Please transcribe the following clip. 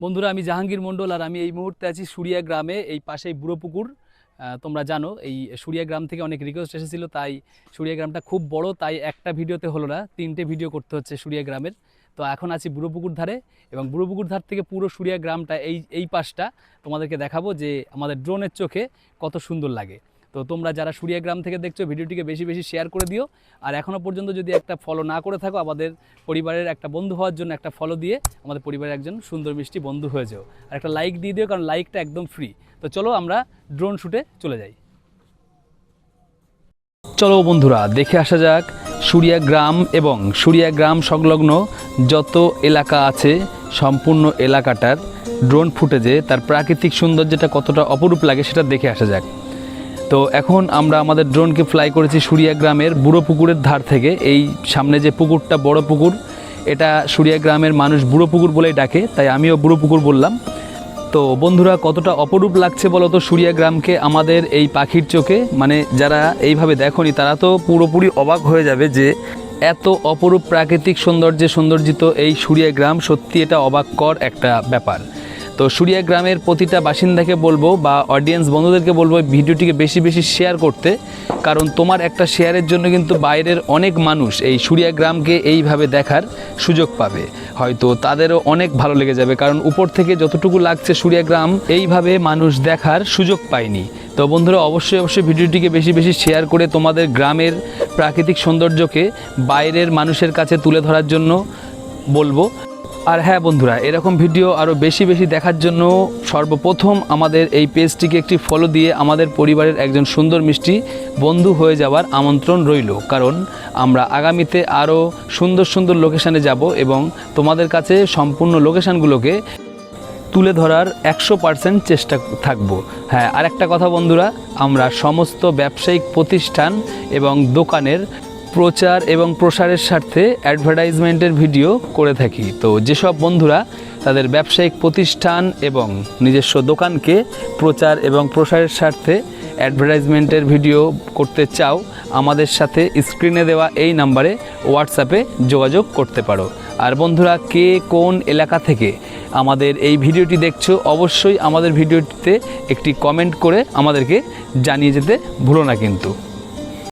বন্ধুরা, আমি জাহাঙ্গীর মণ্ডল আর আমি এই মুহূর্তে আছি সুরিয়া গ্রামে। এই পাশেই বুড়ো পুকুর। তোমরা জানো এই সুরিয়া গ্রাম থেকে অনেক রিকোয়েস্ট এসেছিলো, তাই সুরিয়া গ্রামটা খুব বড়, তাই একটা ভিডিওতে হলো না, 3টে ভিডিও করতে হচ্ছে সুরিয়া গ্রামের। তো এখন আছি বুড়ো পুকুর ধারে, এবং বুড়ো পুকুর ধার থেকে পুরো সুরিয়া গ্রামটা এই পাশটা তোমাদেরকে দেখাবো যে আমাদের ড্রোনের চোখে কত সুন্দর লাগে। তো তোমরা যারা সুরিয়া গ্রাম থেকে দেখছো ভিডিওটিকে বেশি বেশি শেয়ার করে দিও, আর এখনও পর্যন্ত যদি একটা ফলো না করে থাকো, আমাদের পরিবারের একটা বন্ধু হওয়ার জন্য একটা ফলো দিয়ে আমাদের পরিবারের একজন সুন্দর মিষ্টি বন্ধু হয়ে যাও, আর একটা লাইক দিয়ে দিও, কারণ লাইকটা একদম ফ্রি। তো চলো আমরা ড্রোন শ্যুটে চলে যাই। চলো বন্ধুরা, দেখে আসা যাক সুরিয়া গ্রাম এবং সুরিয়া গ্রাম সংলগ্ন যত এলাকা আছে সম্পূর্ণ এলাকাটার ড্রোন ফুটেজে তার প্রাকৃতিক সৌন্দর্যটা কতটা অপরূপ লাগে সেটা দেখে আসা যাক। তো এখন আমরা আমাদের ড্রোনকে ফ্লাই করেছি সুরিয়া গ্রামের বুড়ো পুকুরের ধার থেকে। এই সামনে যে পুকুরটা বড় পুকুর, এটা সুরিয়া গ্রামের মানুষ বুড়ো পুকুর বলেই ডাকে, তাই আমিও বুড়ো পুকুর বললাম। তো বন্ধুরা, কতটা অপরূপ লাগছে বলো তো সুরিয়া গ্রামকে আমাদের এই পাখির চোখে। মানে যারা এইভাবে দেখোনি তারা তো পুরোপুরি অবাক হয়ে যাবে যে এত অপরূপ প্রাকৃতিক সৌন্দর্যিত এই সুরিয়া গ্রাম, সত্যি এটা অবাককর একটা ব্যাপার। তো সুরিয়া গ্রামের প্রতিটা বাসিন্দাকে বলবো বা অডিয়েন্স বন্ধুদেরকে বলবো ভিডিওটিকে বেশি বেশি শেয়ার করতে, কারণ তোমার একটা শেয়ারের জন্য কিন্তু বাইরের অনেক মানুষ এই সুরিয়া গ্রামকে এইভাবে দেখার সুযোগ পাবে। হয়তো তাদেরও অনেক ভালো লেগে যাবে, কারণ উপর থেকে যতটুকু লাগছে সুরিয়া গ্রাম এইভাবে মানুষ দেখার সুযোগ পায়নি। তো বন্ধুরা, অবশ্যই ভিডিওটিকে বেশি বেশি শেয়ার করে তোমাদের গ্রামের প্রাকৃতিক সৌন্দর্যকে বাইরের মানুষের কাছে তুলে ধরার জন্য বলবো। আর হ্যাঁ বন্ধুরা, এরকম ভিডিও আরও বেশি বেশি দেখার জন্য সর্বপ্রথম আমাদের এই পেজটিকে একটি ফলো দিয়ে আমাদের পরিবারের একজন সুন্দর মিষ্টি বন্ধু হয়ে যাওয়ার আমন্ত্রণ রইল, কারণ আমরা আগামীতে আরও সুন্দর লোকেশানে যাব এবং তোমাদের কাছে সম্পূর্ণ লোকেশানগুলোকে তুলে ধরার 100% চেষ্টা থাকবো। হ্যাঁ, আরেকটা কথা বন্ধুরা, আমরা সমস্ত ব্যবসায়িক প্রতিষ্ঠান এবং দোকানের প্রচার এবং প্রসারের স্বার্থে অ্যাডভার্টাইজমেন্টের ভিডিও করে থাকি। তো যেসব বন্ধুরা তাদের ব্যবসায়িক প্রতিষ্ঠান এবং নিজস্ব দোকানকে প্রচার এবং প্রসারের স্বার্থে অ্যাডভার্টাইজমেন্টের ভিডিও করতে চাও, আমাদের সাথে স্ক্রিনে দেওয়া এই নাম্বারে হোয়াটসঅ্যাপে যোগাযোগ করতে পারো। আর বন্ধুরা, কে কোন এলাকা থেকে আমাদের এই ভিডিওটি দেখছো, অবশ্যই আমাদের ভিডিওটিতে একটি কমেন্ট করে আমাদেরকে জানিয়ে যেতে ভুলো না কিন্তু।